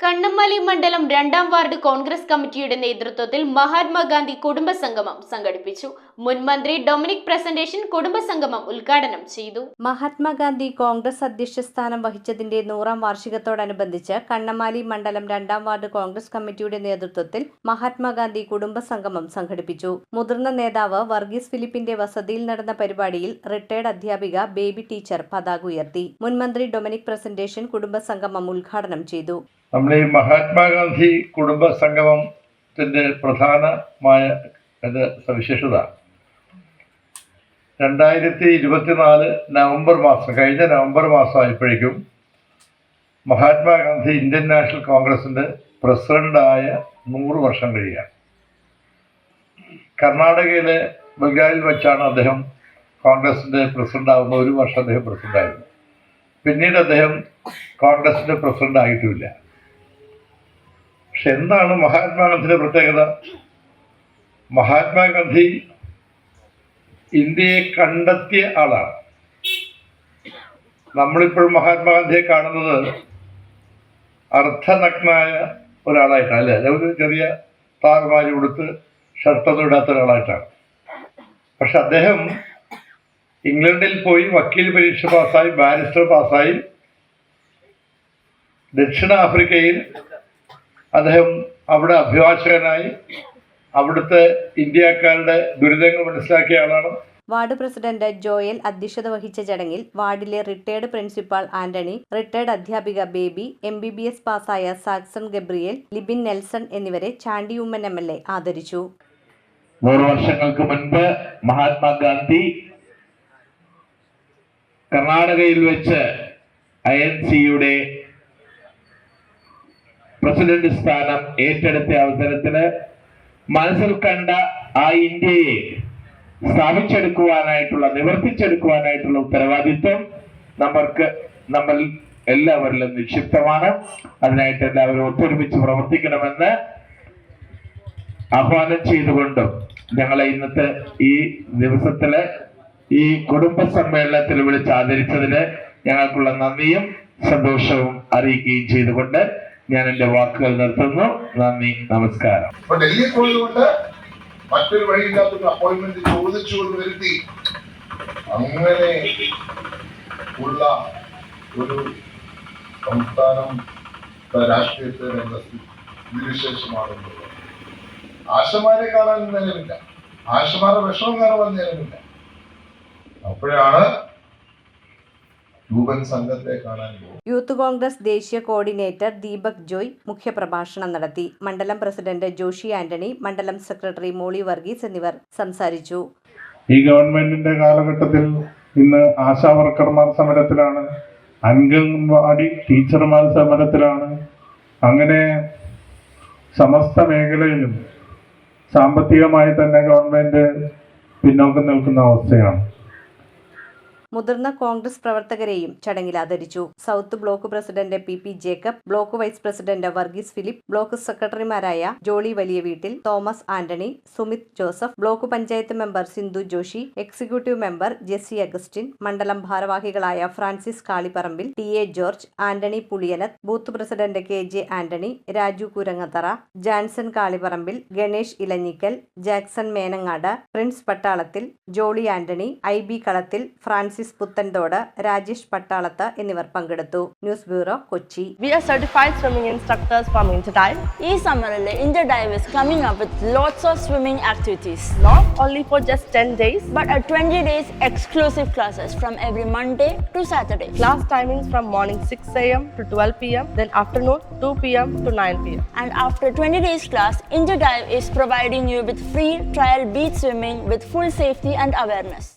കണ്ണമ്മാലി മണ്ഡലം 2ാം വാർഡ് കോൺഗ്രസ് കമ്മിറ്റിയുടെ നേതൃത്വത്തിൽ മഹാത്മാഗാന്ധി കുടുംബസംഗമം സംഘടിപ്പിച്ചു. മുൻ മന്ത്രി ഡൊമിനിക് പ്രസന്റേഷൻ കുടുംബസംഗമം ഉദ്ഘാടനം ചെയ്തു. മഹാത്മാഗാന്ധി കോൺഗ്രസ് അധ്യക്ഷ സ്ഥാനം വഹിച്ചതിന്റെ 100ാം വാർഷികത്തോടനുബന്ധിച്ച് കണ്ണമ്മാലി മണ്ഡലം 2ാം വാർഡ് കോൺഗ്രസ് കമ്മിറ്റിയുടെ നേതൃത്വത്തിൽ മഹാത്മാഗാന്ധി കുടുംബസംഗമം സംഘടിപ്പിച്ചു. മുതിർന്ന നേതാവ് വർഗീസ് ഫിലിപ്പിന്റെ വസതിയിൽ നടന്ന പരിപാടിയിൽ റിട്ടയർഡ് അധ്യാപിക ബേബി ടീച്ചർ പതാക ഉയർത്തി. മുൻ മന്ത്രി ഡൊമിനിക് പ്രസന്റേഷൻ കുടുംബസംഗമം ഉദ്ഘാടനം ചെയ്തു. നമ്മൾ ഈ മഹാത്മാഗാന്ധി കുടുംബ സംഗമത്തിന്റെ പ്രധാനമായ സവിശേഷത 2024 നവംബർ മാസം, കഴിഞ്ഞ നവംബർ മാസം ആയപ്പോഴേക്കും മഹാത്മാഗാന്ധി ഇന്ത്യൻ നാഷണൽ കോൺഗ്രസിന്റെ പ്രസിഡന്റായ 100 വർഷം കഴിയുകയാണ്. കർണാടകയിലെ ബംഗാളിൽ വെച്ചാണ് അദ്ദേഹം കോൺഗ്രസിന്റെ പ്രസിഡന്റ് ആകുമ്പോൾ 1 വർഷം അദ്ദേഹം പ്രസിഡന്റായിരുന്നു. പിന്നീട് അദ്ദേഹം കോൺഗ്രസിന്റെ പ്രസിഡന്റ് ആയിട്ടുമില്ല. പക്ഷെ എന്താണ് മഹാത്മാഗാന്ധിയുടെ പ്രത്യേകത? മഹാത്മാഗാന്ധി ഇന്ത്യയെ കണ്ടെത്തിയ ആളാണ്. നമ്മളിപ്പോഴും മഹാത്മാഗാന്ധിയെ കാണുന്നത് അർദ്ധനഗ്നായ ഒരാളായിട്ടാണ്, അല്ലേ? ഒരു ചെറിയ താറുമാരി കൊടുത്ത് ഷർട്ടൊന്നും ഇടാത്ത ഒരാളായിട്ടാണ്. പക്ഷെ അദ്ദേഹം ഇംഗ്ലണ്ടിൽ പോയി വക്കീൽ പരീക്ഷ പാസ്സായി, ബാരിസ്റ്റർ പാസ്സായി, ദക്ഷിണാഫ്രിക്കയിൽ അദ്ദേഹം അവിടെ അഭിഭാഷകനായി അവിടുത്തെ ഇന്ത്യക്കാരുടെ ദുരിതങ്ങൾ മനസ്സിലാക്കിയ ആളാണ്. വാർഡ് പ്രസിഡന്റ് ജോയൽ അധ്യക്ഷത വഹിച്ച ചടങ്ങിൽ വാർഡിലെ റിട്ടയർഡ് പ്രിൻസിപ്പാൾ ആന്റണി, റിട്ടയർഡ് അധ്യാപിക ബേബി, MBBS പാസ്സായ സാക്സൺ ഗബ്രിയേൽ, ലിബിൻ നെൽസൺ എന്നിവരെ ചാണ്ടി ഉമ്മൻ MLA ആദരിച്ചു. 100 വർഷങ്ങൾക്ക് മുൻപ് മഹാത്മാഗാന്ധി കർണാടകയിൽ വെച്ച് INCയുടെ പ്രസിഡന്റ് സ്ഥാനം ഏറ്റെടുത്ത അവസരത്തിന് മനസ്സിൽ കണ്ട ആ ഇന്ത്യയെ സ്ഥാപിച്ചെടുക്കുവാനായിട്ടുള്ള, നിവർത്തിച്ചെടുക്കുവാനായിട്ടുള്ള ഉത്തരവാദിത്വം നമ്മൾ എല്ലാവരിലും നിക്ഷിപ്തമാണ്. അതിനായിട്ട് എല്ലാവരും ഒത്തൊരുമിച്ച് പ്രവർത്തിക്കണമെന്ന് ആഹ്വാനം ചെയ്തുകൊണ്ടും ഞങ്ങളെ ഇന്നത്തെ ഈ ദിവസത്തില് ഈ കുടുംബ സമ്മേളനത്തിൽ വിളിച്ച് ആദരിച്ചതിന് ഞങ്ങൾക്കുള്ള നന്ദിയും സന്തോഷവും അറിയിക്കുകയും ചെയ്തുകൊണ്ട് ഞാൻ എന്റെ വാക്കുകൾ നിർത്തുന്നു. നന്ദി, നമസ്കാരം. ഡൽഹിയിൽ പോയതുകൊണ്ട് മറ്റൊരു വഴിയില്ലാത്തൊരു അപ്പോയിന്റ്മെന്റ് ചോദിച്ചുകൊണ്ട് വരുത്തി അങ്ങനെ ഉള്ള ഒരു സംസ്ഥാനം രാഷ്ട്രീയത്തെ സ്ഥിതിവിശേഷമാണെന്നുള്ളത് ആശമാരെ കാണാൻ നേരമില്ല, ആശമാരെ വിഷമം കാണുവാൻ നേരമില്ല. അപ്പോഴാണ് സംഘത്തെ കാണാൻ പോകും. യൂത്ത് കോൺഗ്രസ് ദേശീയ കോർഡിനേറ്റർ ദീപക് ജോയ് മുഖ്യപ്രഭാഷണം നടത്തി. മണ്ഡലം പ്രസിഡന്റ് ജോഷി ആന്റണി, മണ്ഡലം സെക്രട്ടറി മോളി വർഗീസ് എന്നിവർ സംസാരിച്ചു. ഈ ഗവൺമെന്റിന്റെ കാലഘട്ടത്തിൽ ഇന്ന് ആശാ വർക്കർമാർ സമരത്തിലാണ്, അംഗൻവാടി ടീച്ചർമാർ സമരത്തിലാണ്. അങ്ങനെ സമസ്ത മേഖലയിലും സാമ്പത്തികമായി തന്നെ ഗവൺമെന്റ് പിന്നോക്കം നിൽക്കുന്ന അവസ്ഥയാണ്. മുതിർന്ന കോൺഗ്രസ് പ്രവർത്തകരെയും ചടങ്ങിൽ ആദരിച്ചു. South block president PP Jacob, block vice president Varghese Philip, block സെക്രട്ടറിമാരായ Jolly Valiya Veettil, Thomas Antony, Sumith Joseph, block panchayat member Sindhu Joshi, executive member Jessy Augustine, മണ്ഡലം ഭാരവാഹികളായ Francis Kaliparambil, TA George, Antony Puliyanath, booth president KJ Antony, Raju Kurangathara, Janson Kaliparambil, Ganesh Elanjikkal, Jackson Menangad, Prince Pattalathil, Jolly Antony, IB Kalathil, Francis Puthenthode, Rajesh Pattalath എന്നിവർ പങ്കെടുത്തു. News bureau, Kochi. We are certified swimming instructors from Interdive. ഈ സമ്മറിൽ Interdive is coming up with lots of swimming activities. Not only for just 10 days, but 20 days exclusive classes from every Monday to Saturday. Class timings from morning 6 a.m. to 12 p.m. then afternoon 2 p.m. to 9 p.m. And after 20 days class, Interdive is providing you with free trial beach swimming with full safety and awareness.